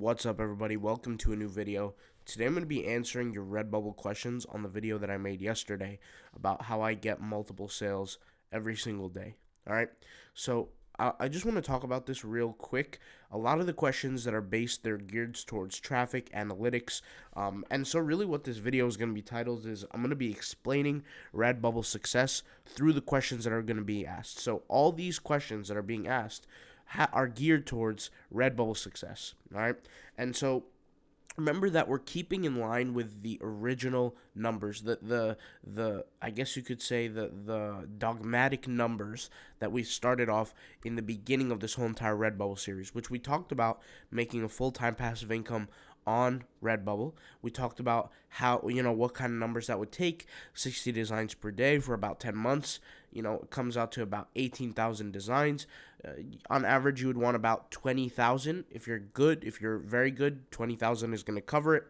What's up, everybody? Welcome to a new video. Today I'm going to be answering your Redbubble questions on the video that I made yesterday about how I get multiple sales every single day. Alright, so I just want to talk about this real quick. A lot of the questions that are based, they're geared towards traffic, analytics, and so really what this video is going to be titled is I'm going to be explaining Redbubble success through the questions that are going to be asked. So all these questions that are being asked are geared towards Redbubble success, all right? And so remember that we're keeping in line with the original numbers, the I guess you could say the dogmatic numbers that we started off in the beginning of this whole entire Redbubble series, which we talked about making a full-time passive income on Redbubble. We talked about how, what kind of numbers that would take, 60 designs per day for about 10 months. It comes out to about 18,000 designs. On average, you would want about 20,000. If you're good, if you're very good, 20,000 is going to cover it.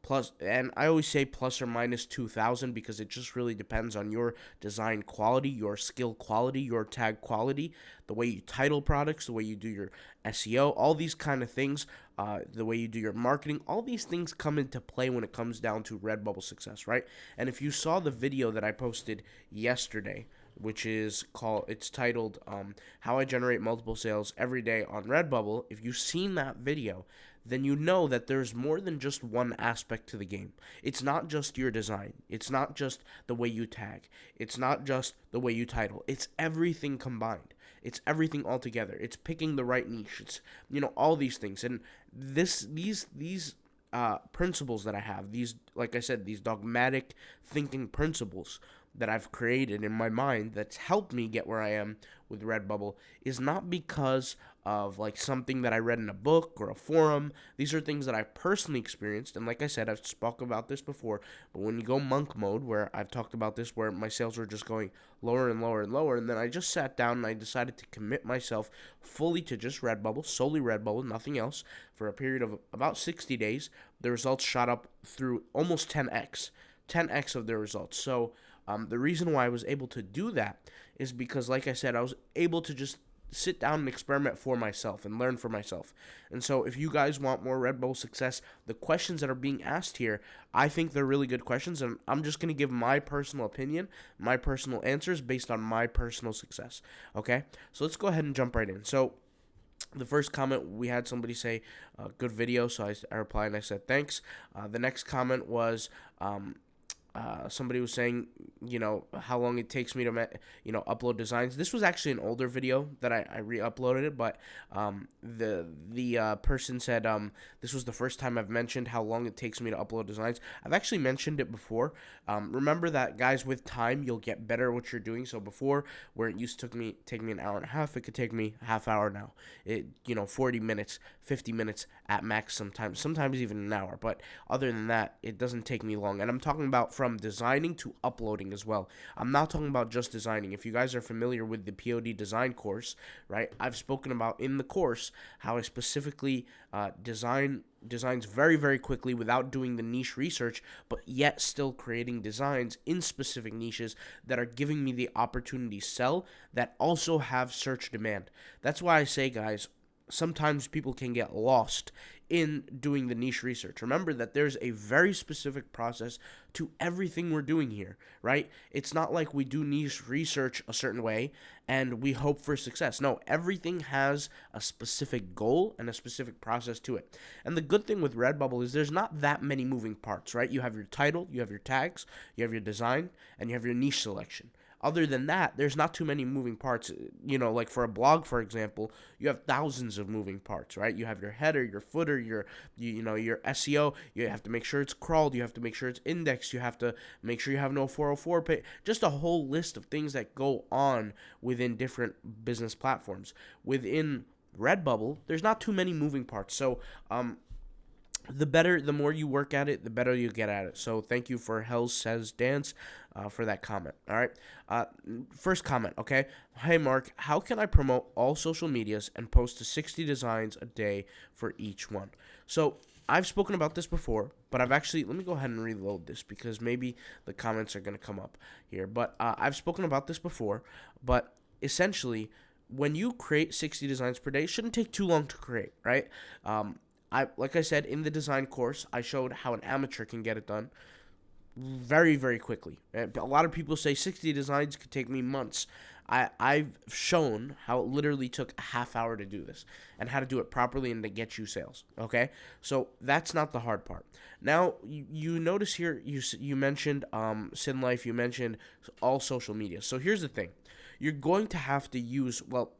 Plus, and I always say plus or minus 2,000 because it just really depends on your design quality, your skill quality, your tag quality, the way you title products, the way you do your SEO, all these kind of things, the way you do your marketing, all these things come into play when it comes down to Redbubble success, right? And if you saw the video that I posted yesterday, which is it's titled How I Generate Multiple Sales Every Day on Redbubble, if you've seen that video, then you know that there's more than just one aspect to the game. It's not just your design. It's not just the way you tag. It's not just the way you title. It's everything combined. It's everything all together. It's picking the right niche. It's, all these things. And these principles that I have, these, like I said, these dogmatic thinking principles that I've created in my mind that's helped me get where I am with Redbubble is not because of like something that I read in a book or a forum. These are things that I personally experienced, and like I said, I've spoke about this before, but when you go monk mode, where I've talked about this, where my sales were just going lower and lower and lower, and then I just sat down and I decided to commit myself fully to just Redbubble, solely Redbubble, nothing else, for a period of about 60 days, the results shot up through almost 10x of the results. So the reason why I was able to do that is because, like I said, I was able to just sit down and experiment for myself and learn for myself. And so if you guys want more Redbubble success, the questions that are being asked here, I think they're really good questions, and I'm just going to give my personal opinion, my personal answers based on my personal success. Okay? So let's go ahead and jump right in. So the first comment, we had somebody say, good video, so I replied and I said thanks. The next comment was, somebody was saying, how long it takes me to, upload designs. This was actually an older video that I re-uploaded it, but the person said this was the first time I've mentioned how long it takes me to upload designs. I've actually mentioned it before. Remember that, guys, with time, you'll get better at what you're doing. So before, where it used to take me an hour and a half, it could take me half hour now. 40 minutes, 50 minutes at max sometimes even an hour. But other than that, it doesn't take me long. And I'm talking about from designing to uploading as well. I'm not talking about just designing. If you guys are familiar with the POD design course, right, I've spoken about in the course how I specifically designs very, very quickly without doing the niche research, but yet still creating designs in specific niches that are giving me the opportunity to sell that also have search demand. That's why I say, guys, sometimes people can get lost in doing the niche research. Remember that there's a very specific process to everything we're doing here, right? It's not like we do niche research a certain way and we hope for success. No, everything has a specific goal and a specific process to it. And the good thing with Redbubble is there's not that many moving parts, right? You have your title, you have your tags, you have your design, and you have your niche selection. Other than that, there's not too many moving parts. Like for a blog, for example, you have thousands of moving parts, right? You have your header, your footer, your SEO. You have to make sure it's crawled. You have to make sure it's indexed. You have to make sure you have no 404 page. Just a whole list of things that go on within different business platforms. Within Redbubble, there's not too many moving parts. So, the more you work at it, the better you get at it. So thank you for Hell Says Dance for that comment. All right. First comment, okay? Hey, Mark, how can I promote all social medias and post to 60 designs a day for each one? So I've spoken about this before, but let me go ahead and reload this because maybe the comments are going to come up here. But I've spoken about this before, but essentially, when you create 60 designs per day, it shouldn't take too long to create, right? like I said, in the design course, I showed how an amateur can get it done very, very quickly. A lot of people say 60 designs could take me months. I've shown how it literally took a half hour to do this and how to do it properly and to get you sales. Okay, so that's not the hard part. Now you notice here you mentioned Sin Life, you mentioned all social media. So here's the thing, you're going to have to use, well,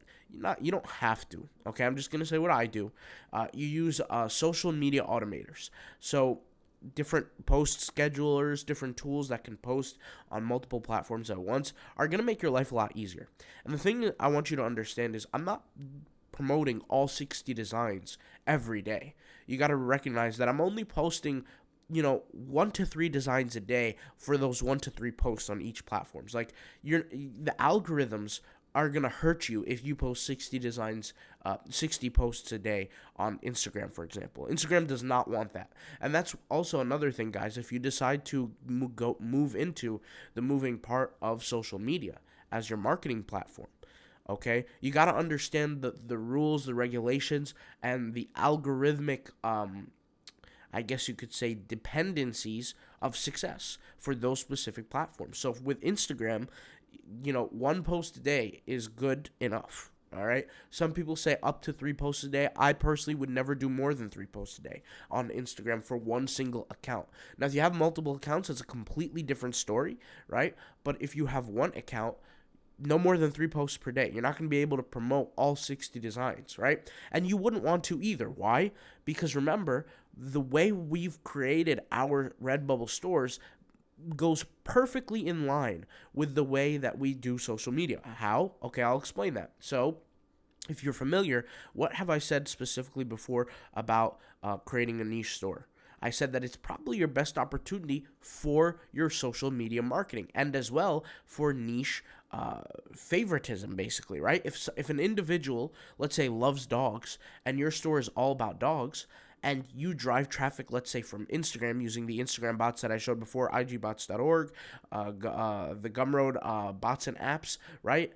you don't have to. Okay, I'm just gonna say what I do. You use social media automators. So different post schedulers, different tools that can post on multiple platforms at once are going to make your life a lot easier. And the thing I want you to understand is I'm not promoting all 60 designs every day. You got to recognize that I'm only posting 1 to 3 designs a day for those 1 to 3 posts on each platforms. Like the algorithms are going to hurt you if you post 60 designs, 60 posts a day on Instagram, for example. Instagram does not want that. And that's also another thing, guys. If you decide to move into the moving part of social media as your marketing platform, okay, you got to understand the rules, the regulations, and the algorithmic, I guess you could say, dependencies of success for those specific platforms. So with Instagram, 1 post a day is good enough. All right. Some people say up to 3 posts a day. I personally would never do more than 3 posts a day on Instagram for one single account. Now, if you have multiple accounts, it's a completely different story, right? But if you have one account, no more than 3 posts per day. You're not going to be able to promote all 60 designs, right? And you wouldn't want to either. Why? Because remember, the way we've created our Redbubble stores goes perfectly in line with the way that we do social media. How? Okay, I'll explain that. So, if you're familiar, what have I said specifically before about creating a niche store? I said that it's probably your best opportunity for your social media marketing and as well for niche favoritism, basically, right? If an individual, let's say, loves dogs and your store is all about dogs, and you drive traffic, let's say, from Instagram using the Instagram bots that I showed before, igbots.org, the Gumroad bots and apps, right?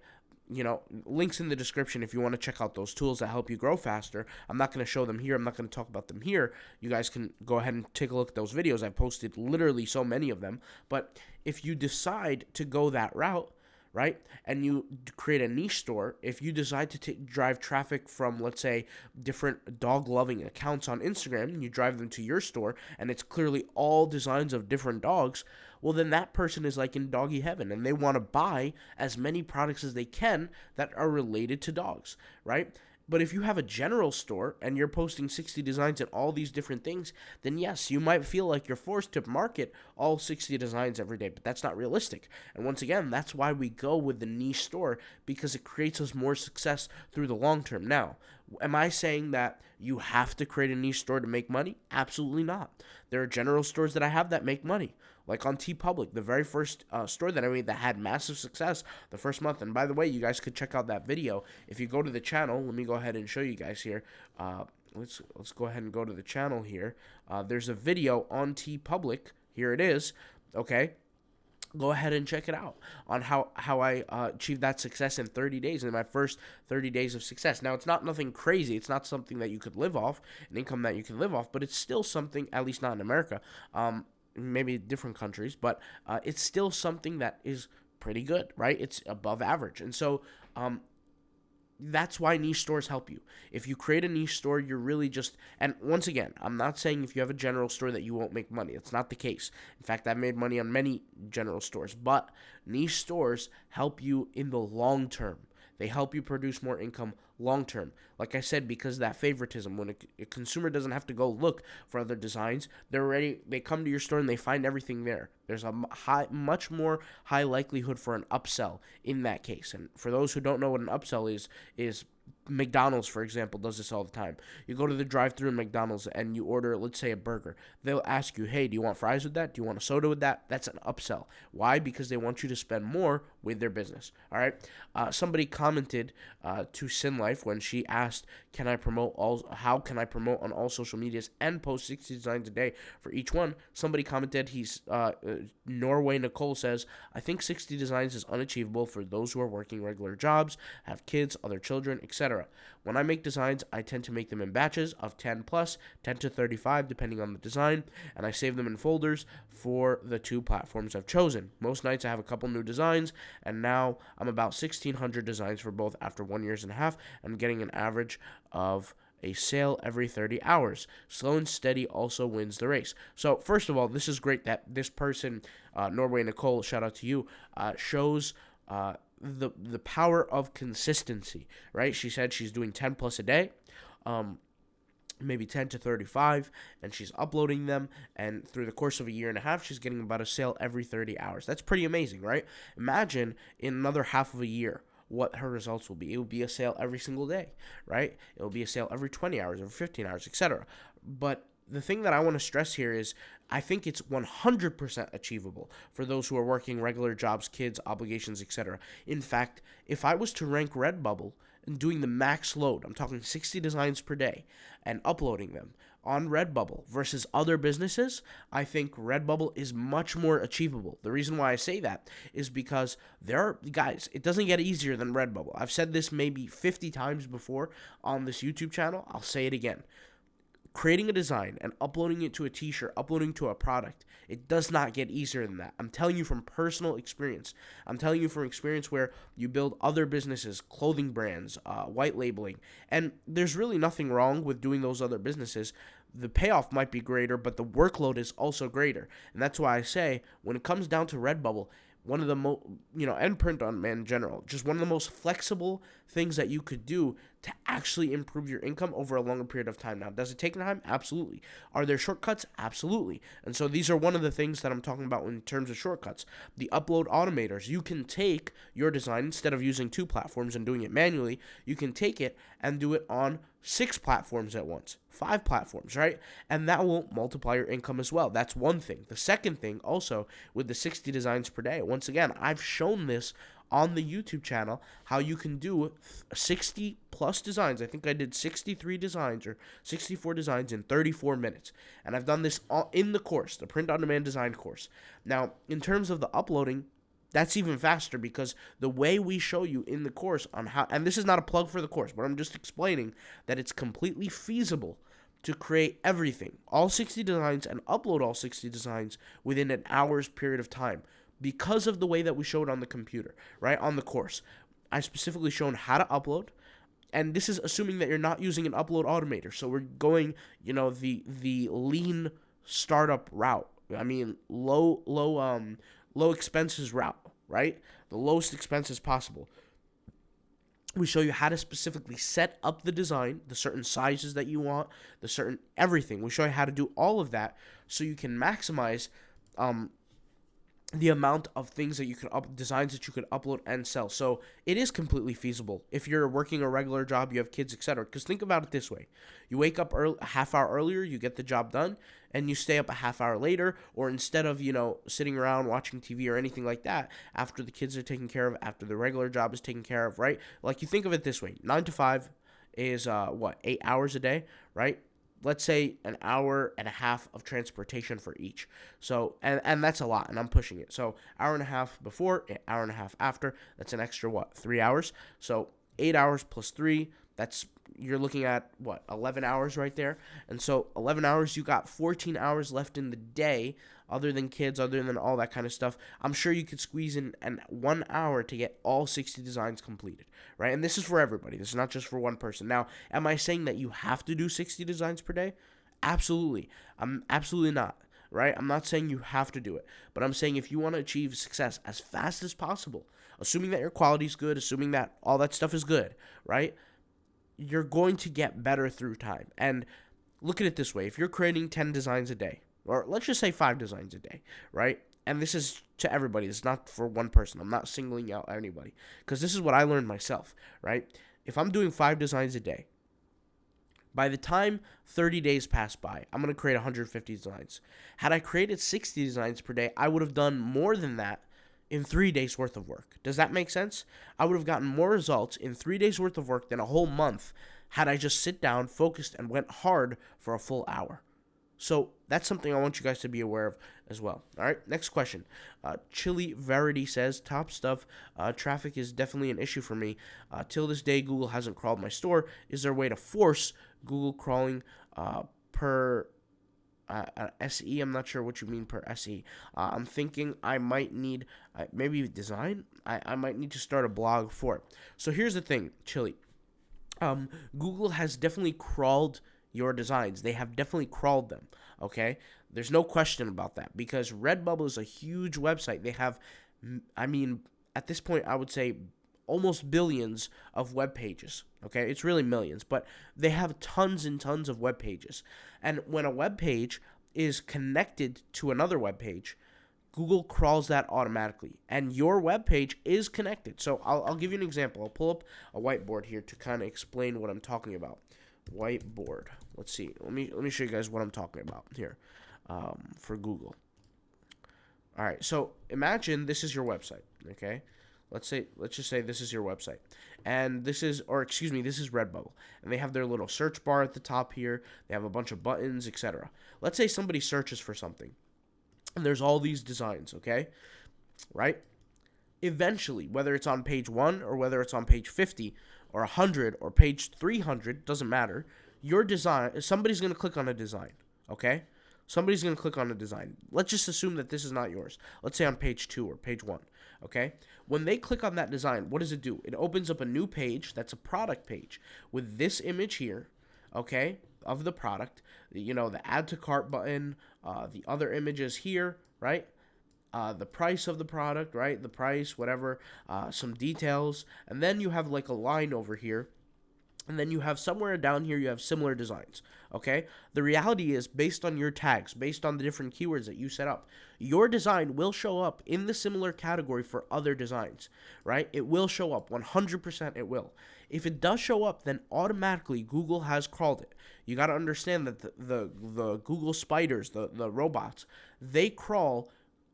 Links in the description if you want to check out those tools that help you grow faster. I'm not going to show them here. I'm not going to talk about them here. You guys can go ahead and take a look at those videos. I've posted literally so many of them. But if you decide to go that route, right, and you create a niche store, if you decide to drive traffic from, let's say, different dog-loving accounts on Instagram, and you drive them to your store, and it's clearly all designs of different dogs, well, then that person is like in doggy heaven, and they want to buy as many products as they can that are related to dogs, right? But if you have a general store and you're posting 60 designs and all these different things, then yes, you might feel like you're forced to market all 60 designs every day, but that's not realistic. And once again, that's why we go with the niche store, because it creates us more success through the long term. Now, am I saying that you have to create a niche store to make money? Absolutely not. There are general stores that I have that make money. Like on TeePublic, the very first store that I made that had massive success the first month. And by the way, you guys could check out that video. If you go to the channel, let me go ahead and show you guys here. Let's go ahead and go to the channel here. There's a video on TeePublic. Here it is. Okay. Go ahead and check it out on how I achieved that success in 30 days, in my first 30 days of success. Now, it's not nothing crazy. It's not something that you could live off, an income that you can live off, but it's still something, at least not in America, maybe different countries, but it's still something that is pretty good, right? It's above average. And so that's why niche stores help you. If you create a niche store, you're really just, and once again, I'm not saying if you have a general store that you won't make money. It's not the case. In fact, I've made money on many general stores, but niche stores help you in the long term. They help you produce more income long term. Like I said, because of that favoritism, when a consumer doesn't have to go look for other designs, they come to your store and they find everything there. There's a much more high likelihood for an upsell in that case. And for those who don't know what an upsell is McDonald's, for example, does this all the time. You go to the drive-thru in McDonald's and you order, let's say, a burger. They'll ask you, hey, do you want fries with that? Do you want a soda with that? That's an upsell. Why? Because they want you to spend more with their business. All right. Somebody commented to Sin Life when she asked, how can I promote on all social medias and post 60 designs a day for each one? Somebody commented, Norway Nicole says, I think 60 designs is unachievable for those who are working regular jobs, have kids, other children, etc. etc. When I make designs, I tend to make them in batches of 10 plus, 10 to 35 depending on the design, and I save them in folders for the 2 platforms I've chosen. Most nights I have a couple new designs, and now I'm about 1,600 designs for both after 1.5 years. I'm getting an average of a sale every 30 hours. Slow and steady also wins the race. So first of all, this is great that this person, Norway Nicole, shout out to you, shows the power of consistency, right? She said she's doing 10 plus a day, maybe 10 to 35, and she's uploading them, and through the course of 1.5 years, she's getting about a sale every 30 hours. That's pretty amazing, right? Imagine in another half of a year what her results will be. It will be a sale every single day, right? It will be a sale every 20 hours, every 15 hours, etc. But the thing that I want to stress here is I think it's 100% achievable for those who are working regular jobs, kids, obligations, etc. In fact, if I was to rank Redbubble and doing the max load, I'm talking 60 designs per day, and uploading them on Redbubble versus other businesses, I think Redbubble is much more achievable. The reason why I say that is because guys, it doesn't get easier than Redbubble. I've said this maybe 50 times before on this YouTube channel. I'll say it again. Creating a design and uploading it to a t-shirt, uploading to a product, it does not get easier than that. I'm telling you from personal experience. I'm telling you from experience where you build other businesses, clothing brands, white labeling, and there's really nothing wrong with doing those other businesses. The payoff might be greater, but the workload is also greater. And that's why I say when it comes down to Redbubble, one of the and print on demand in general, just one of the most flexible things that you could do to actually improve your income over a longer period of time. Now, does it take time? Absolutely. Are there shortcuts? Absolutely. And so these are one of the things that I'm talking about in terms of shortcuts. The upload automators. You can take your design, instead of using 2 platforms and doing it manually, you can take it and do it on 6 platforms at once, 5 platforms, right? And that will multiply your income as well. That's one thing. The second thing also with the 60 designs per day, once again, I've shown this on the YouTube channel, how you can do 60 plus designs. I think I did 63 designs or 64 designs in 34 minutes. And I've done this in the course, the print on demand design course. Now, in terms of the uploading, that's even faster because the way we show you in the course on how, and this is not a plug for the course, but I'm just explaining that it's completely feasible to create everything, all 60 designs, and upload all 60 designs within an hour's period of time because of the way that we showed on the computer, right, on the course. I specifically shown how to upload, and this is assuming that you're not using an upload automator. So we're going, the lean startup route. I mean, low expenses route, right? The lowest expenses possible. We show you how to specifically set up the design, the certain sizes that you want, the certain everything. We show you how to do all of that so you can maximize the amount of things that you can designs that you could upload and sell. So it is completely feasible if you're working a regular job, you have kids, etc. Because think about it this way: you wake up early, a half hour earlier, you get the job done, and you stay up a half hour later. Or instead of sitting around watching TV or anything like that, after the kids are taken care of, after the regular job is taken care of, right? Like, you think of it this way: 9 to 5 is 8 hours a day, right? Let's say an hour and a half of transportation for each. So, and that's a lot, and I'm pushing it. So, hour and a half before, hour and a half after, that's an extra, 3 hours? So, 8 hours plus 3, you're looking at, 11 hours right there? And so, 11 hours, you got 14 hours left in the day, other than kids, other than all that kind of stuff. I'm sure you could squeeze in 1 hour to get all 60 designs completed, right? And this is for everybody. This is not just for one person. Now, am I saying that you have to do 60 designs per day? Absolutely. I'm absolutely not, right? I'm not saying you have to do it, but I'm saying if you want to achieve success as fast as possible, assuming that your quality is good, assuming that all that stuff is good, right? You're going to get better through time. And look at it this way: if you're creating 10 designs a day, or let's just say 5 designs a day, right? And this is to everybody. It's not for one person. I'm not singling out anybody, because this is what I learned myself, right? If I'm doing 5 designs a day, by the time 30 days pass by, I'm going to create 150 designs. Had I created 60 designs per day, I would have done more than that in 3 days worth of work. Does that make sense? I would have gotten more results in 3 days worth of work than a whole month had I just sit down, focused, and went hard for a full hour. So that's something I want you guys to be aware of as well. All right, next question. Chili Verity says, top stuff, traffic is definitely an issue for me. Till this day, Google hasn't crawled my store. Is there a way to force Google crawling per SE? I'm not sure what you mean per SE. I'm thinking I might need maybe design. I might need to start a blog for it. So here's the thing, Chili. Google has definitely crawled your designs. They have definitely crawled them. Okay, there's no question about that because Redbubble is a huge website. They have, I mean, at this point, I would say almost billions of web pages. Okay, it's really millions, but they have tons and tons of web pages. And when a web page is connected to another web page, Google crawls that automatically, and your web page is connected. So I'll give you an example. I'll pull up a whiteboard here to kind of explain what I'm talking about. Whiteboard. Let's see. Let me show you guys what I'm talking about here for Google. All right. So imagine this is your website. Okay. Let's just say this is your website, and this is Redbubble, and they have their little search bar at the top here. They have a bunch of buttons, etc. Let's say somebody searches for something, and there's all these designs, okay? Right? Eventually, whether it's on page 1 or whether it's on page 50 or 100 or page 300, doesn't matter. Your design, somebody's going to click on a design, okay? Somebody's going to click on a design. Let's just assume that this is not yours. Let's say on page 2 or page 1, okay? When they click on that design, what does it do? It opens up a new page that's a product page with this image here, okay, of the product, you know, the add to cart button, the other images here, right? The price of the product, right? The price, whatever, some details. And then you have like a line over here. And then you have somewhere down here, you have similar designs, okay? The reality is, based on your tags, based on the different keywords that you set up, your design will show up in the similar category for other designs, right? It will show up, 100% it will. If it does show up, then automatically Google has crawled it. You got to understand that the Google spiders, the robots, they crawl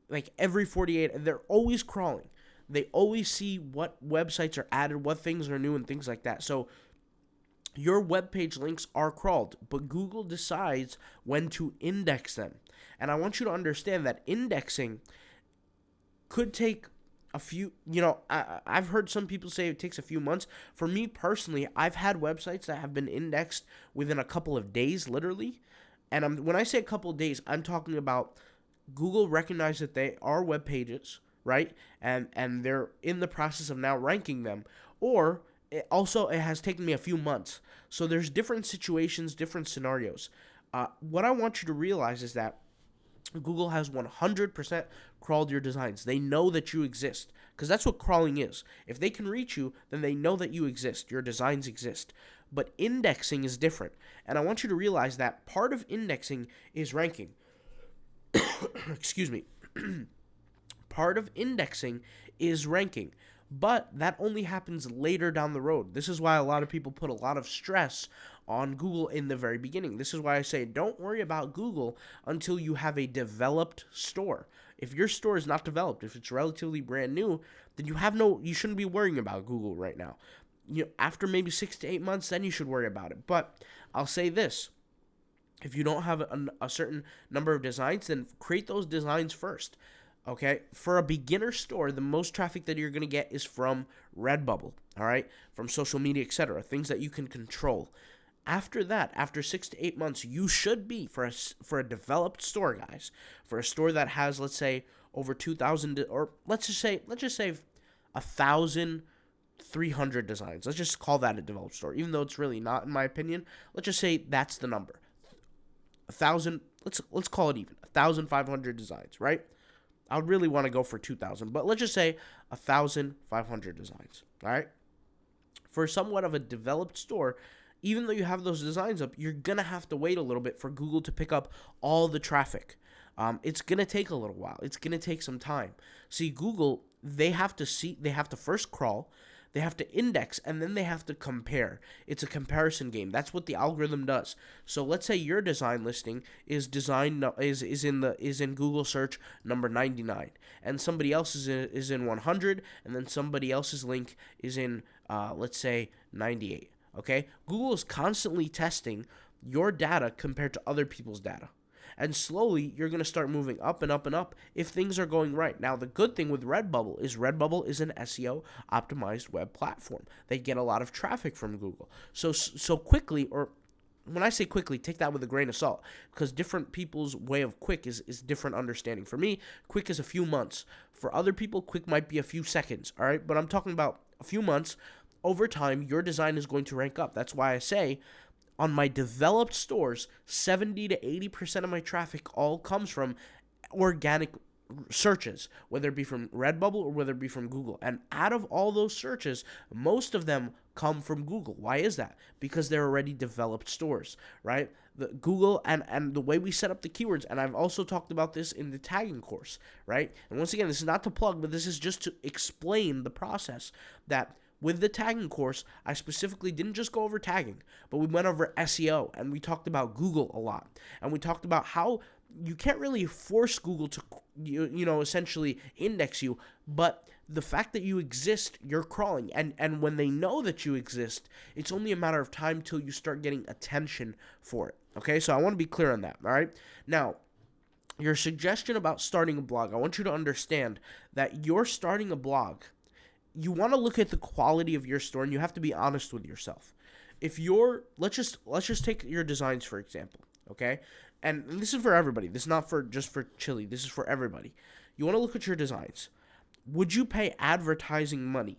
like every 48, they're always crawling. They always see what websites are added, what things are new, and things like that. So your web page links are crawled, but Google decides when to index them. And I want you to understand that indexing could take a few, I've heard some people say it takes a few months. For me personally, I've had websites that have been indexed within a couple of days, literally. And when I say a couple of days, I'm talking about Google recognized that they are web pages, right? And they're in the process of now ranking them. Or it has taken me a few months. So there's different situations, different scenarios. What I want you to realize is that Google has 100% crawled your designs. They know that you exist, because that's what crawling is. If they can reach you, then they know that you exist. Your designs exist. But indexing is different. And I want you to realize that part of indexing is ranking. Excuse me. Part of indexing is ranking. But that only happens later down the road. This is why a lot of people put a lot of stress on Google in the very beginning. This is why I say don't worry about Google until you have a developed store. If your store is not developed, if it's relatively brand new, then you shouldn't be worrying about Google right now. After maybe 6 to 8 months, then you should worry about it. But I'll say this. If you don't have a certain number of designs, then create those designs first. Okay, for a beginner store, the most traffic that you're going to get is from Redbubble, all right, from social media, etc., things that you can control. After that, after 6 to 8 months, you should be, for a developed store, guys, for a store that has, let's say, over 2,000, or let's just say 1,300 designs. Let's just call that a developed store, even though it's really not, in my opinion. Let's just say that's the number. 1,000, let's call it even, 1,500 designs, right? I would really want to go for 2,000, but let's just say 1,500 designs, all right? For somewhat of a developed store, even though you have those designs up, you're going to have to wait a little bit for Google to pick up all the traffic. It's going to take a little while. It's going to take some time. See, Google, they have to first crawl, they have to index, and then they have to compare. It's a comparison game. That's what the algorithm does. So let's say your design listing is in Google search number 99, and somebody else is in 100, and then somebody else's link is in let's say 98. Okay? Google is constantly testing your data compared to other people's data. And slowly, you're going to start moving up and up and up if things are going right. Now, the good thing with Redbubble is an SEO optimized web platform. They get a lot of traffic from Google. So quickly, or when I say quickly, take that with a grain of salt, because different people's way of quick is different understanding. For me, quick is a few months. For other people, quick might be a few seconds, all right? But I'm talking about a few months. Over time, your design is going to rank up. That's why I say on my developed stores, 70 to 80% of my traffic all comes from organic searches, whether it be from Redbubble or whether it be from Google. And out of all those searches, most of them come from Google. Why is that? Because they're already developed stores, right? The Google and the way we set up the keywords, and I've also talked about this in the tagging course, right? And once again, this is not to plug, but this is just to explain the process that with the tagging course, I specifically didn't just go over tagging, but we went over SEO, and we talked about Google a lot. And we talked about how you can't really force Google to, essentially index you, but the fact that you exist, you're crawling. And when they know that you exist, it's only a matter of time till you start getting attention for it. Okay, so I want to be clear on that, all right? Now, your suggestion about starting a blog, I want you to understand that you're starting a blog. You want to look at the quality of your store, and you have to be honest with yourself. If you're, let's just take your designs for example, okay? And this is for everybody. This is not for just for Chili. This is for everybody. You want to look at your designs. Would you pay advertising money,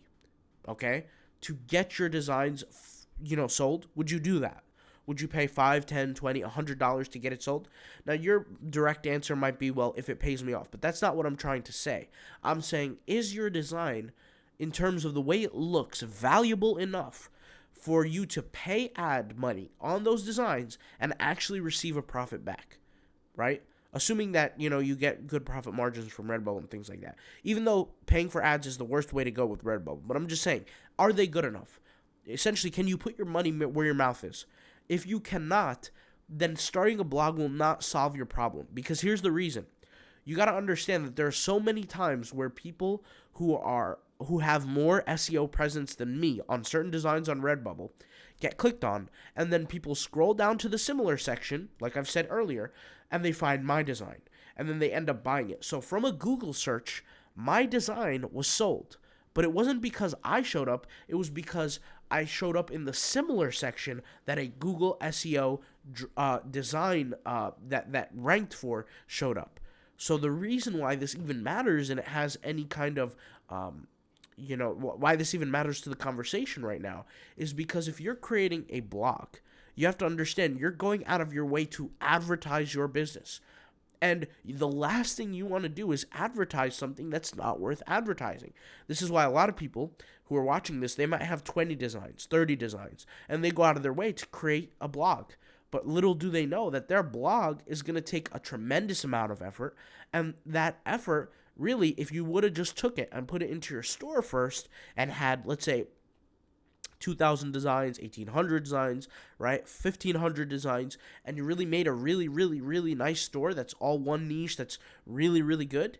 okay, to get your designs, sold? Would you do that? Would you pay $5, $10, $20, $100 to get it sold? Now, your direct answer might be, well, if it pays me off. But that's not what I'm trying to say. I'm saying, is your design, in terms of the way it looks, valuable enough for you to pay ad money on those designs and actually receive a profit back, right? Assuming that, you get good profit margins from Redbubble and things like that. Even though paying for ads is the worst way to go with Redbubble. But I'm just saying, are they good enough? Essentially, can you put your money where your mouth is? If you cannot, then starting a blog will not solve your problem. Because here's the reason. You got to understand that there are so many times where people who have more SEO presence than me on certain designs on Redbubble get clicked on, and then people scroll down to the similar section, like I've said earlier, and they find my design, and then they end up buying it. So from a Google search, my design was sold, but it wasn't because I showed up, it was because I showed up in the similar section that a Google SEO design that ranked for showed up. So the reason why this even matters, and it has any kind of why this even matters to the conversation right now, is because if you're creating a blog, you have to understand you're going out of your way to advertise your business. And the last thing you want to do is advertise something that's not worth advertising. This is why a lot of people who are watching this, they might have 20 designs, 30 designs, and they go out of their way to create a blog. But little do they know that their blog is going to take a tremendous amount of effort, and that effort, really, if you would have just took it and put it into your store first and had, let's say, 2,000 designs, 1,800 designs, right, 1,500 designs, and you really made a really, really, really nice store that's all one niche that's really, really good,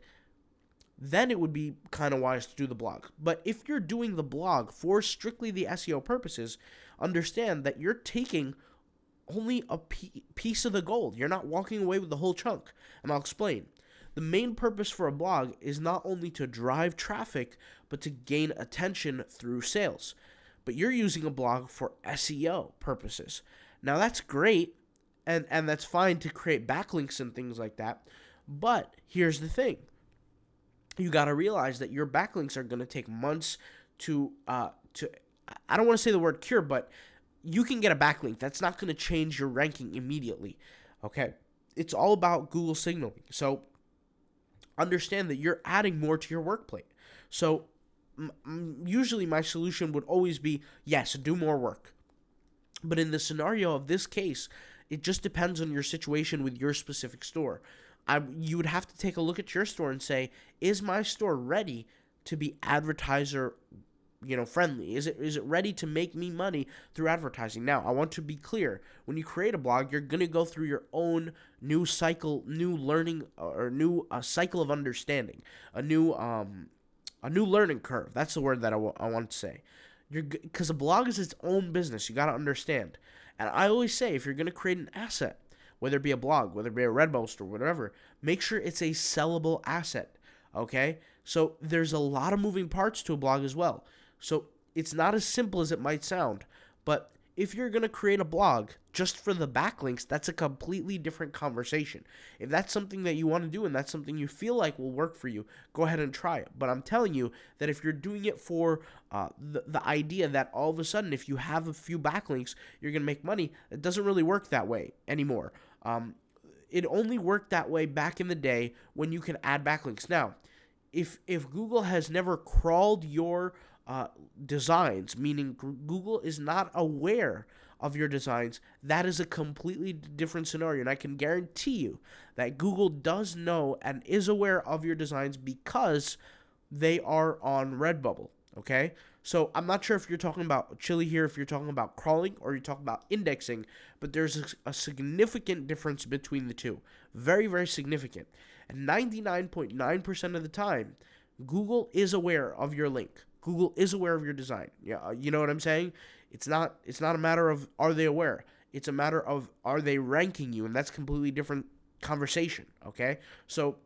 then it would be kind of wise to do the blog. But if you're doing the blog for strictly the SEO purposes, understand that you're taking only a piece of the gold. You're not walking away with the whole chunk, and I'll explain. The main purpose for a blog is not only to drive traffic, but to gain attention through sales. But you're using a blog for SEO purposes. Now that's great, and that's fine to create backlinks and things like that. But here's the thing. You got to realize that your backlinks are going to take months to I don't want to say the word cure, but you can get a backlink. That's not going to change your ranking immediately. Okay? It's all about Google signaling. So understand that you're adding more to your work plate. So usually my solution would always be, yes, do more work. But in the scenario of this case, it just depends on your situation with your specific store. You would have to take a look at your store and say, is my store ready to be advertiser friendly? Is it ready to make me money through advertising? Now, I want to be clear. When you create a blog, you're going to go through your own new cycle, new learning, or new cycle of understanding, a new learning curve. That's the word that I want to say. Because a blog is its own business. You got to understand. And I always say, if you're going to create an asset, whether it be a blog, whether it be a Redbubble store, whatever. Make sure it's a sellable asset, okay? So there's a lot of moving parts to a blog as well. So it's not as simple as it might sound, but if you're going to create a blog just for the backlinks, that's a completely different conversation. If that's something that you want to do and that's something you feel like will work for you, go ahead and try it. But I'm telling you that if you're doing it for the idea that all of a sudden if you have a few backlinks, you're going to make money, it doesn't really work that way anymore. It only worked that way back in the day when you can add backlinks. Now, if Google has never crawled your designs, meaning Google is not aware of your designs, that is a completely different scenario. And I can guarantee you that Google does know and is aware of your designs because they are on Redbubble, okay? So I'm not sure if you're talking about Chili here, if you're talking about crawling or you're talking about indexing, but there's a significant difference between the two. Very, very significant. And 99.9% of the time, Google is aware of your link. Google is aware of your design. Yeah, you know what I'm saying? It's not a matter of are they aware. It's a matter of are they ranking you, and that's a completely different conversation, okay? So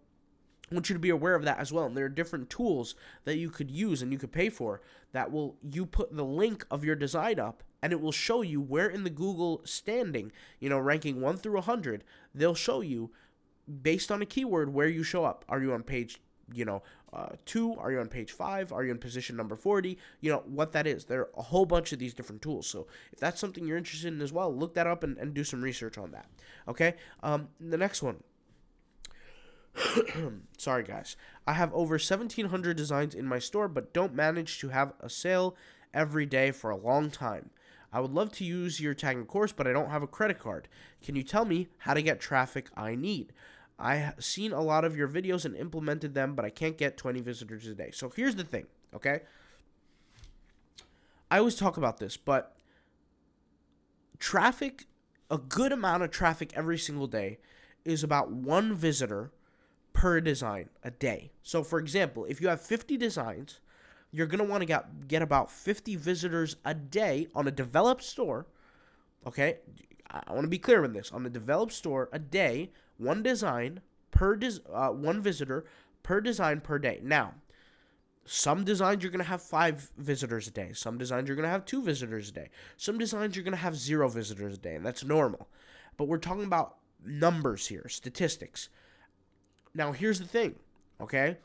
I want you to be aware of that as well. And there are different tools that you could use and you could pay for that you put the link of your design up and it will show you where in the Google standing, ranking 1 through 100, they'll show you based on a keyword where you show up. Are you on page 2? Are you on page 5? Are you in position number 40? What that is. There are a whole bunch of these different tools. So if that's something you're interested in as well, look that up and do some research on that. Okay? The next one. Sorry, guys. I have over 1,700 designs in my store, but don't manage to have a sale every day for a long time. I would love to use your tagging course, but I don't have a credit card. Can you tell me how to get traffic I need? I've seen a lot of your videos and implemented them, but I can't get 20 visitors a day. So here's the thing, okay? I always talk about this, but traffic, a good amount of traffic every single day is about 1 visitor per design a day. So for example, if you have 50 designs, you're going to want to get about 50 visitors a day on a developed store, okay? I want to be clear on this. On a developed store a day, 1 design per 1 visitor per design per day. Now, some designs you're going to have 5 visitors a day. Some designs you're going to have 2 visitors a day. Some designs you're going to have 0 visitors a day, and that's normal. But we're talking about numbers here, statistics. Now, here's the thing, okay?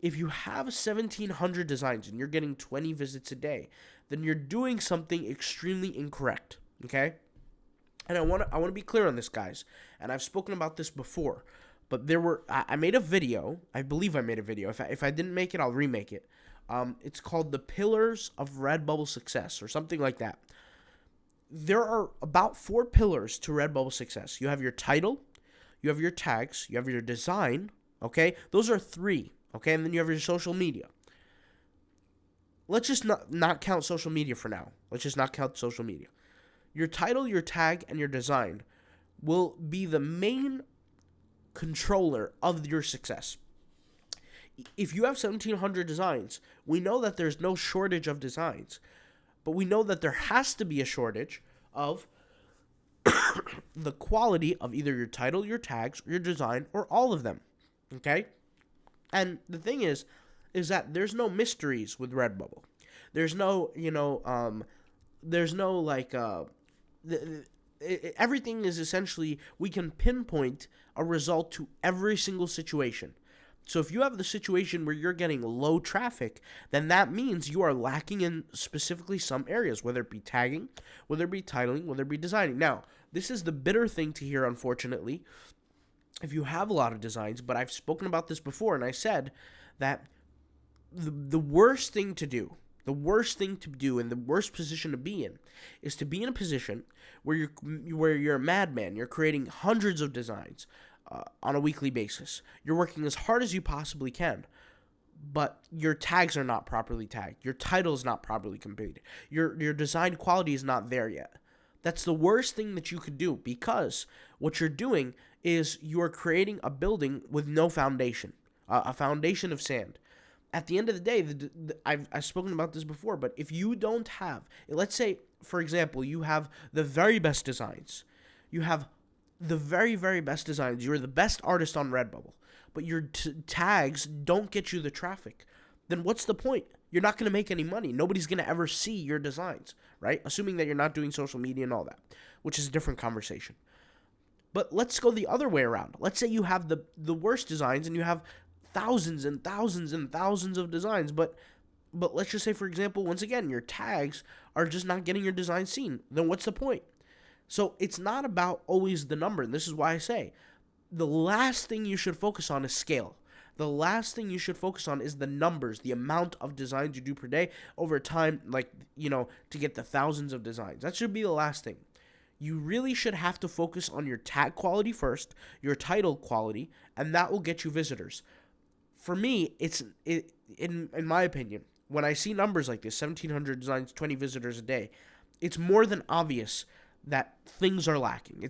If you have 1,700 designs and you're getting 20 visits a day, then you're doing something extremely incorrect, okay? And I want to be clear on this, guys. And I've spoken about this before, but I made a video. I believe I made a video. If I didn't make it, I'll remake it. It's called The Pillars of Redbubble Success or something like that. There are about 4 pillars to Redbubble success. You have your title, you have your tags, you have your design, okay? Those are 3, okay? And then you have your social media. Let's just not count social media for now. Let's just not count social media. Your title, your tag, and your design will be the main controller of your success. If you have 1,700 designs, we know that there's no shortage of designs, but we know that there has to be a shortage of the quality of either your title, your tags, or your design, or all of them, okay? And the thing is that there's no mysteries with Redbubble. There's no, everything is essentially, we can pinpoint a result to every single situation. So if you have the situation where you're getting low traffic, then that means you are lacking in specifically some areas, whether it be tagging, whether it be titling, whether it be designing. Now, this is the bitter thing to hear, unfortunately, if you have a lot of designs, but I've spoken about this before, and I said that the worst thing to do, and the worst position to be in is to be in a position where you're a madman. You're creating hundreds of designs on a weekly basis. You're working as hard as you possibly can, but your tags are not properly tagged. Your title is not properly completed. Your design quality is not there yet. That's the worst thing that you could do, because what you're doing is you're creating a building with no foundation, a foundation of sand. At the end of the day, I've spoken about this before, but if you don't have, let's say, for example, you have the very best designs. You have the very, very best designs. You're the best artist on Redbubble, but your tags don't get you the traffic. Then what's the point? You're not going to make any money. Nobody's going to ever see your designs, right? Assuming that you're not doing social media and all that, which is a different conversation. But let's go the other way around. Let's say you have the worst designs and you have thousands and thousands and thousands of designs, but let's just say, for example, once again, your tags are just not getting your design seen. Then what's the point? So it's not about always the number. And this is why I say the last thing you should focus on is scale. The last thing you should focus on is the numbers, the amount of designs you do per day over time, like, to get the thousands of designs. That should be the last thing. You really should have to focus on your tag quality first, your title quality, and that will get you visitors. For me, in my opinion, when I see numbers like this, 1,700 designs, 20 visitors a day, it's more than obvious that things are lacking.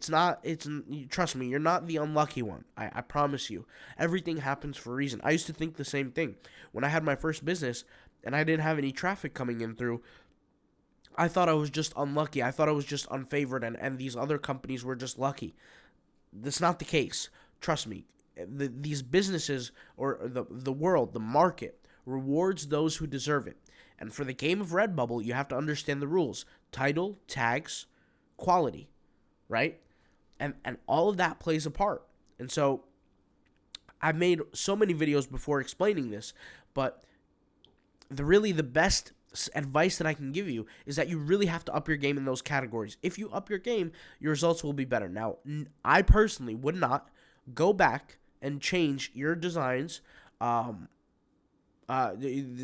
Trust me, you're not the unlucky one. I promise you. Everything happens for a reason. I used to think the same thing. When I had my first business and I didn't have any traffic coming in through, I thought I was just unlucky. I thought I was just unfavored, and these other companies were just lucky. That's not the case. Trust me. These businesses, or the world, the market, rewards those who deserve it. And for the game of Redbubble, you have to understand the rules. Title, tags, quality, right? And all of that plays a part. And so I've made so many videos before explaining this, but the best advice that I can give you is that you really have to up your game in those categories. If you up your game, your results will be better. Now, I personally would not go back and change your designs, the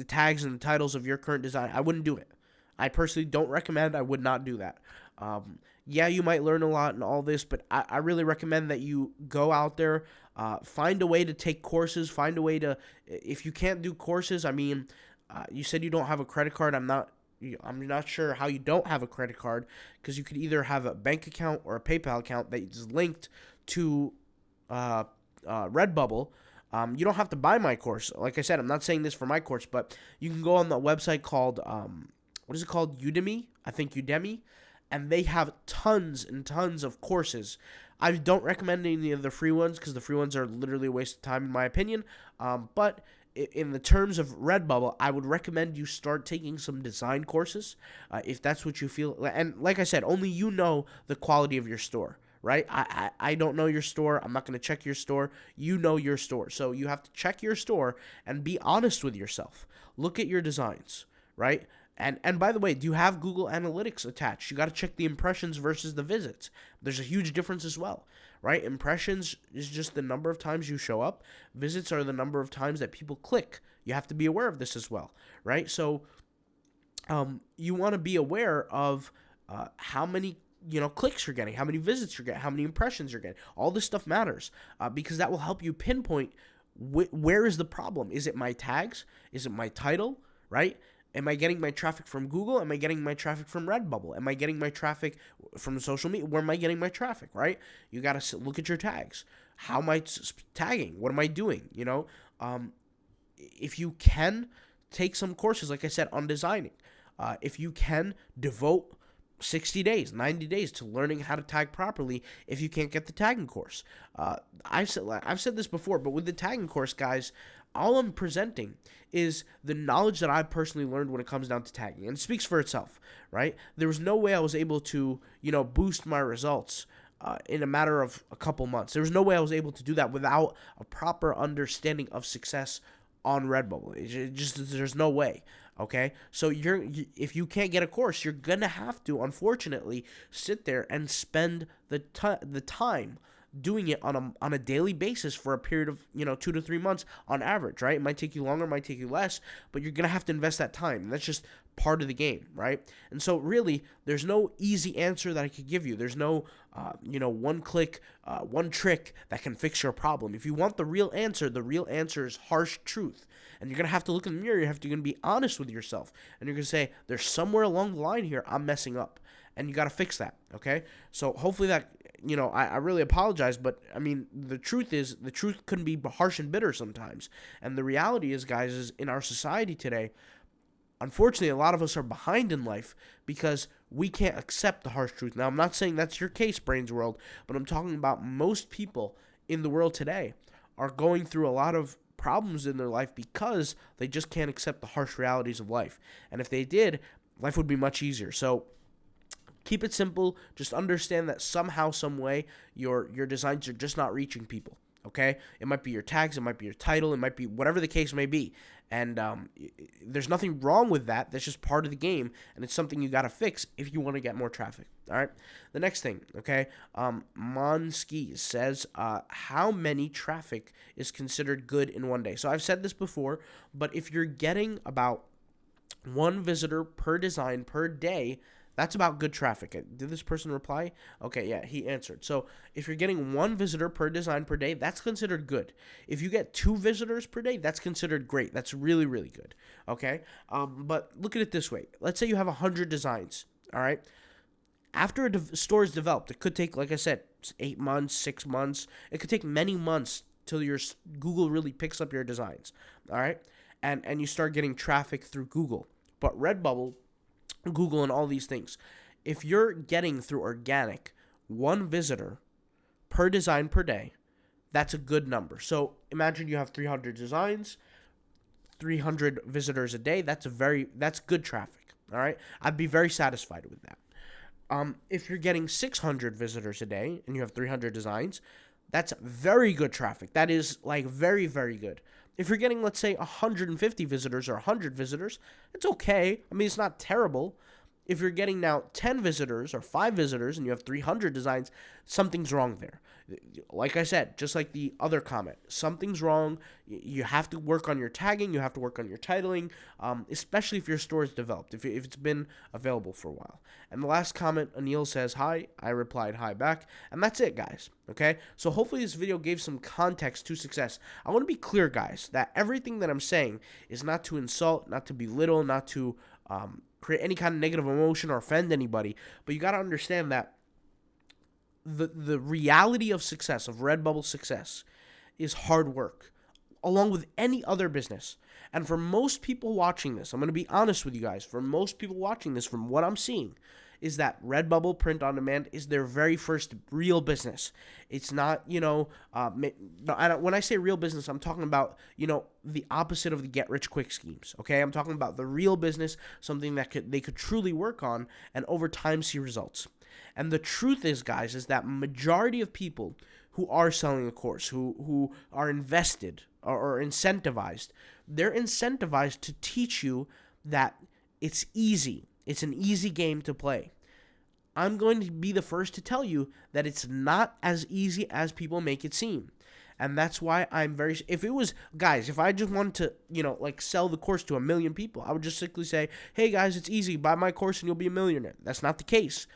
tags and the titles of your current design. I wouldn't do it. I personally don't recommend. I would not do that. Yeah, you might learn a lot and all this, but I really recommend that you go out there, find a way to take courses, find a way to, if you can't do courses, I mean, you said you don't have a credit card. I'm not sure how you don't have a credit card, because you could either have a bank account or a PayPal account that is linked to Redbubble. You don't have to buy my course. Like I said, I'm not saying this for my course, but you can go on the website called, what is it called? Udemy? I think Udemy. And they have tons and tons of courses. I don't recommend any of the free ones, because the free ones are literally a waste of time, in my opinion. But in the terms of Redbubble, I would recommend you start taking some design courses, if that's what you feel. And like I said, only you know the quality of your store, right? I don't know your store. I'm not going to check your store. You know your store. So you have to check your store and be honest with yourself. Look at your designs, right? And by the way, do you have Google Analytics attached? You got to check the impressions versus the visits. There's a huge difference as well, right? Impressions is just the number of times you show up. Visits are the number of times that people click. You have to be aware of this as well, right? So you want to be aware of how many clicks you're getting, how many visits you're getting, how many impressions you're getting. All this stuff matters, because that will help you pinpoint where is the problem. Is it my tags? Is it my title, right? Am I getting my traffic from Google? Am I getting my traffic from Redbubble? Am I getting my traffic from social media? Where am I getting my traffic, right? You got to look at your tags. How am I tagging? What am I doing? If you can, take some courses, like I said, on designing. If you can, devote 60 days, 90 days to learning how to tag properly if you can't get the tagging course. I've said this before, but with the tagging course, guys, all I'm presenting is the knowledge that I personally learned when it comes down to tagging, and it speaks for itself, right? There was no way I was able to, boost my results in a matter of a couple months. There was no way I was able to do that without a proper understanding of success on Redbubble. There's no way. Okay, so if you can't get a course, you're gonna have to, unfortunately, sit there and spend the time doing it on a daily basis for a period of 2 to 3 months on average, right? It might take you longer, it might take you less, but you're gonna have to invest that time. That's just part of the game, right? And so really, there's no easy answer that I could give you. There's no one click, one trick that can fix your problem. If you want the real answer is harsh truth. And you're going to have to look in the mirror. You're going to be honest with yourself. And you're going to say, there's somewhere along the line here I'm messing up. And you got to fix that, okay? So hopefully that, I really apologize. But, I mean, the truth can be harsh and bitter sometimes. And the reality is, guys, is in our society today, unfortunately, a lot of us are behind in life because we can't accept the harsh truth. Now, I'm not saying that's your case, Brains World, but I'm talking about most people in the world today are going through a lot of problems in their life because they just can't accept the harsh realities of life. And if they did, life would be much easier. So keep it simple. Just understand that somehow, some way, your designs are just not reaching people. Okay? It might be your tags, it might be your title, it might be whatever the case may be. And there's nothing wrong with that. That's just part of the game, and it's something you got to fix if you want to get more traffic. All right? The next thing, okay? Monski says, how many traffic is considered good in one day? So I've said this before, but if you're getting about one visitor per design per day, that's about good traffic. Did this person reply? Okay, yeah, he answered. So if you're getting one visitor per design per day, that's considered good. If you get 2 visitors per day, that's considered great. That's really, really good. Okay? But look at it this way. Let's say you have 100 designs. All right? After a store is developed, it could take, like I said, 8 months, 6 months. It could take many months till your Google really picks up your designs. All right? And you start getting traffic through Google. But Redbubble, Google, and all these things, if you're getting through organic 1 visitor per design per day, that's a good number. So imagine you have 300 designs, 300 visitors a day. That's good traffic. All right, I'd be very satisfied with that. If you're getting 600 visitors a day and you have 300 designs, that's very good traffic. That is like very, very good. If you're getting, let's say, 150 visitors or 100 visitors, it's okay. I mean, it's not terrible. If you're getting now 10 visitors or 5 visitors and you have 300 designs, something's wrong there. Like I said, just like the other comment, something's wrong. You have to work on your tagging. You have to work on your titling, especially if your store is developed, if it's been available for a while. And the last comment, Anil says, hi. I replied hi back. And that's it, guys. Okay? So hopefully this video gave some context to success. I want to be clear, guys, that everything that I'm saying is not to insult, not to belittle, not to create any kind of negative emotion or offend anybody. But you got to understand that the reality of success, of Redbubble success, is hard work, along with any other business. And for most people watching this, I'm going to be honest with you guys, for most people watching this, from what I'm seeing, is that Redbubble print on demand is their very first real business. It's not, when I say real business, I'm talking about, the opposite of the get rich quick schemes. Okay, I'm talking about the real business, something that they could truly work on and over time see results. And the truth is, guys, is that majority of people who are selling a course, who are invested or incentivized, they're incentivized to teach you that it's easy. It's an easy game to play. I'm going to be the first to tell you that it's not as easy as people make it seem. And that's why if it was, guys, if I just wanted to, sell the course to 1 million people, I would just simply say, hey, guys, it's easy. Buy my course and you'll be a millionaire. That's not the case.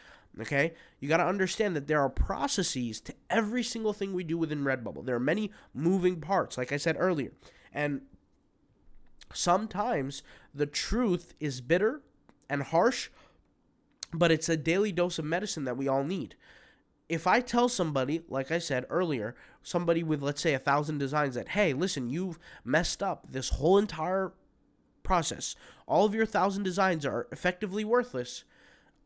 Okay? You got to understand that there are processes to every single thing we do within Redbubble. There are many moving parts, like I said earlier. And sometimes the truth is bitter and harsh, but it's a daily dose of medicine that we all need. If I tell somebody, like I said earlier, somebody with, let's say, 1,000 designs that, hey, listen, you've messed up this whole entire process. All of your 1,000 designs are effectively worthless.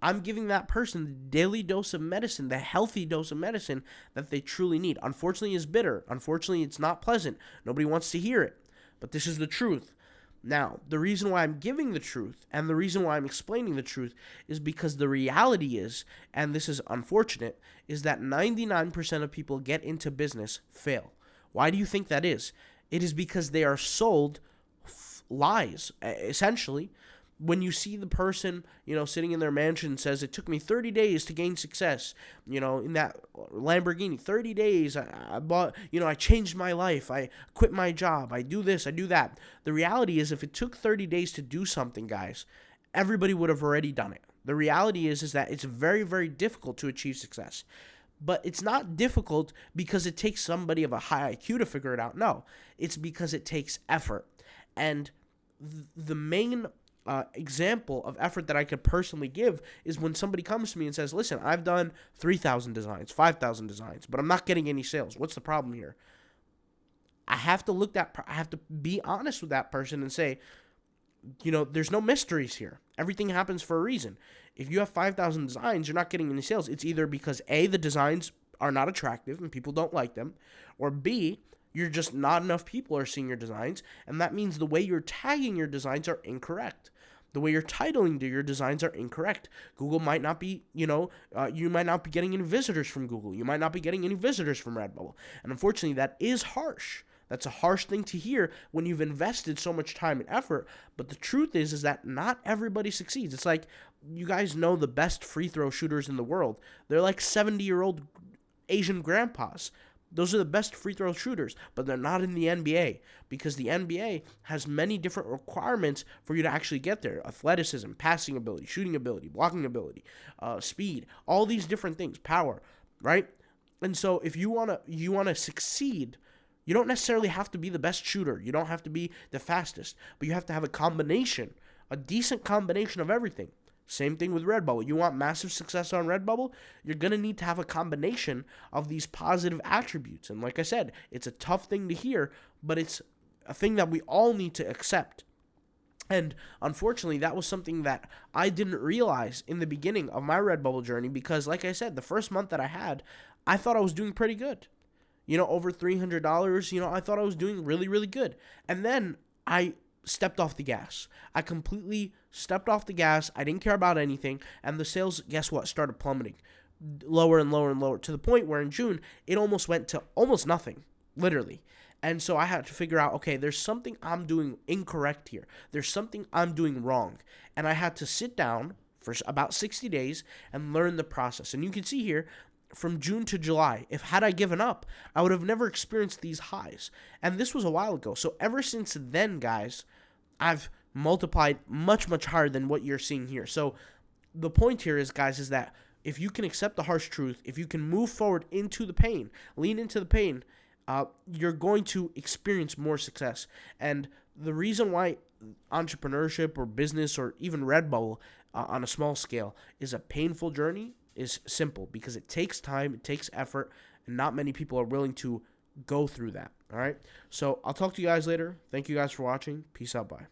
I'm giving that person the daily dose of medicine, the healthy dose of medicine that they truly need. Unfortunately, it's bitter. Unfortunately, it's not pleasant. Nobody wants to hear it. But this is the truth. Now, the reason why I'm giving the truth and the reason why I'm explaining the truth is because the reality is, and this is unfortunate, is that 99% of people get into business fail. Why do you think that is? It is because they are sold lies, essentially. When you see the person, sitting in their mansion says, it took me 30 days to gain success, in that Lamborghini, 30 days, I bought, I changed my life, I quit my job, I do this, I do that. The reality is, if it took 30 days to do something, guys, everybody would have already done it. The reality is that it's very, very difficult to achieve success. But it's not difficult because it takes somebody of a high IQ to figure it out. No, it's because it takes effort. And the main example of effort that I could personally give is when somebody comes to me and says, listen, I've done 3,000 designs, 5,000 designs, but I'm not getting any sales. What's the problem here? I have to be honest with that person and say, there's no mysteries here. Everything happens for a reason. If you have 5,000 designs, you're not getting any sales. It's either because A, the designs are not attractive and people don't like them, or B, you're just not enough people are seeing your designs, and that means the way you're tagging your designs are incorrect. The way you're titling your designs are incorrect. Google might not be, you might not be getting any visitors from Google. You might not be getting any visitors from Redbubble. And unfortunately, that is harsh. That's a harsh thing to hear when you've invested so much time and effort. But the truth is that not everybody succeeds. It's like, you guys know the best free throw shooters in the world. They're like 70-year-old Asian grandpas. Those are the best free throw shooters, but they're not in the NBA because the NBA has many different requirements for you to actually get there. Athleticism, passing ability, shooting ability, blocking ability, speed, all these different things, power, right? And so if you want to succeed, you don't necessarily have to be the best shooter. You don't have to be the fastest, but you have to have a combination, a decent combination of everything. Same thing with Redbubble. You want massive success on Redbubble, you're going to need to have a combination of these positive attributes. And like I said, it's a tough thing to hear, but it's a thing that we all need to accept. And unfortunately, that was something that I didn't realize in the beginning of my Redbubble journey because, like I said, the first month that I had, I thought I was doing pretty good. Over $300, I thought I was doing really, really good. And then I stepped off the gas. I completely stepped off the gas. I didn't care about anything. And the sales, guess what, started plummeting lower and lower and lower to the point where in June, it almost went to almost nothing, literally. And so I had to figure out, okay, there's something I'm doing incorrect here. There's something I'm doing wrong. And I had to sit down for about 60 days and learn the process. And you can see here, from June to July, had I given up, I would have never experienced these highs. And this was a while ago. So ever since then, guys, I've multiplied much, much higher than what you're seeing here. So the point here is, guys, is that if you can accept the harsh truth, if you can move forward into the pain, lean into the pain, you're going to experience more success. And the reason why entrepreneurship or business or even Redbubble on a small scale is a painful journey is simple because it takes time, it takes effort, and not many people are willing to go through that. All right. So I'll talk to you guys later. Thank you guys for watching. Peace out. Bye.